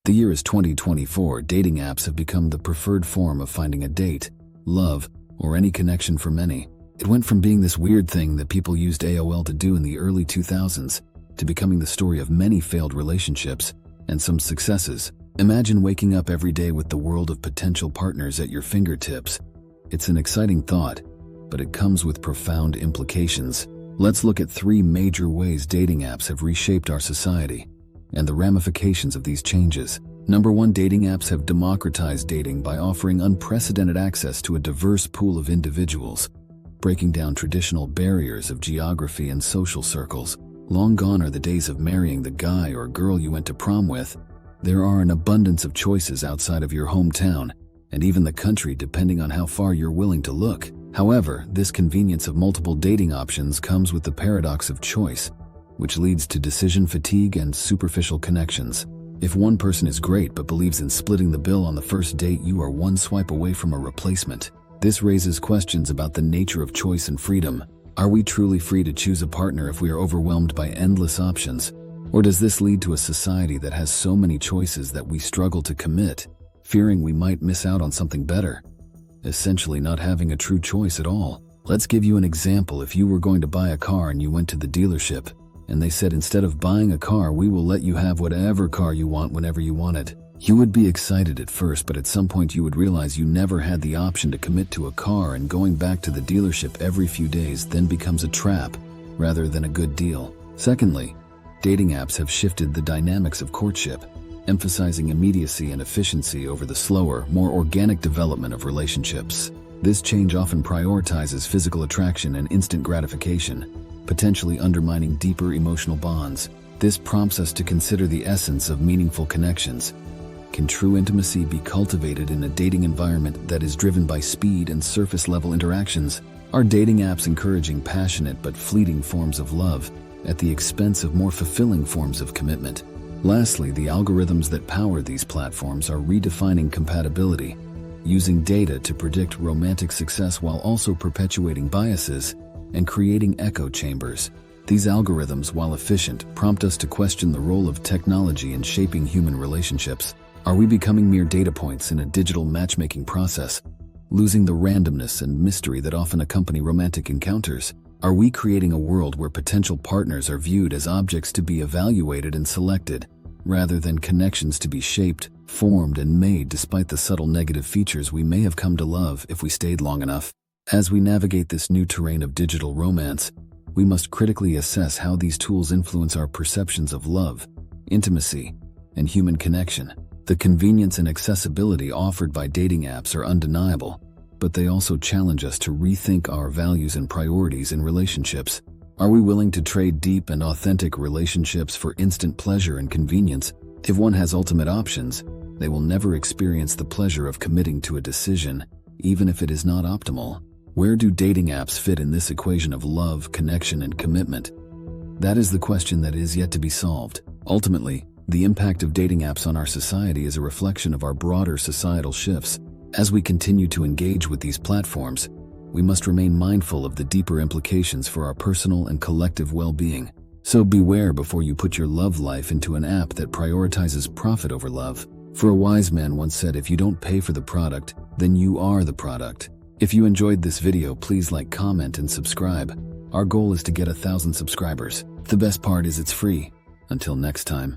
The year is 2024. Dating apps have become the preferred form of finding a date, love, or any connection for many. It went from being this weird thing that people used AOL to do in the early 2000s to becoming the story of many failed relationships and some successes. Imagine waking up every day with the world of potential partners at your fingertips. It's an exciting thought, but it comes with profound implications. Let's look at 3 major ways dating apps have reshaped our society and the ramifications of these changes. Number 1, dating apps have democratized dating by offering unprecedented access to a diverse pool of individuals, breaking down traditional barriers of geography and social circles. Long gone are the days of marrying the guy or girl you went to prom with. There are an abundance of choices outside of your hometown, and even the country, depending on how far you're willing to look. However, this convenience of multiple dating options comes with the paradox of choice, which leads to decision fatigue and superficial connections. If one person is great but believes in splitting the bill on the first date, you are one swipe away from a replacement. This raises questions about the nature of choice and freedom. Are we truly free to choose a partner if we are overwhelmed by endless options? Or does this lead to a society that has so many choices that we struggle to commit, fearing we might miss out on something better? Essentially not having a true choice at all. Let's give you an example. If you were going to buy a car and you went to the dealership, and they said, instead of buying a car, we will let you have whatever car you want whenever you want it. You would be excited at first, but at some point you would realize you never had the option to commit to a car, and going back to the dealership every few days then becomes a trap rather than a good deal. Secondly, dating apps have shifted the dynamics of courtship, emphasizing immediacy and efficiency over the slower, more organic development of relationships. This change often prioritizes physical attraction and instant gratification, potentially undermining deeper emotional bonds. This prompts us to consider the essence of meaningful connections. Can true intimacy be cultivated in a dating environment that is driven by speed and surface-level interactions? Are dating apps encouraging passionate but fleeting forms of love at the expense of more fulfilling forms of commitment? Lastly, the algorithms that power these platforms are redefining compatibility, using data to predict romantic success while also perpetuating biases and creating echo chambers. These algorithms, while efficient, prompt us to question the role of technology in shaping human relationships. Are we becoming mere data points in a digital matchmaking process, losing the randomness and mystery that often accompany romantic encounters? Are we creating a world where potential partners are viewed as objects to be evaluated and selected, rather than connections to be shaped, formed, and made despite the subtle negative features we may have come to love if we stayed long enough? As we navigate this new terrain of digital romance, we must critically assess how these tools influence our perceptions of love, intimacy, and human connection. The convenience and accessibility offered by dating apps are undeniable, but they also challenge us to rethink our values and priorities in relationships. Are we willing to trade deep and authentic relationships for instant pleasure and convenience? If one has ultimate options, they will never experience the pleasure of committing to a decision, even if it is not optimal. Where do dating apps fit in this equation of love, connection, and commitment? That is the question that is yet to be solved. Ultimately, the impact of dating apps on our society is a reflection of our broader societal shifts. As we continue to engage with these platforms, we must remain mindful of the deeper implications for our personal and collective well-being. So beware before you put your love life into an app that prioritizes profit over love. For a wise man once said, if you don't pay for the product, then you are the product. If you enjoyed this video, please like, comment, and subscribe. Our goal is to get 1,000 subscribers. The best part is it's free. Until next time.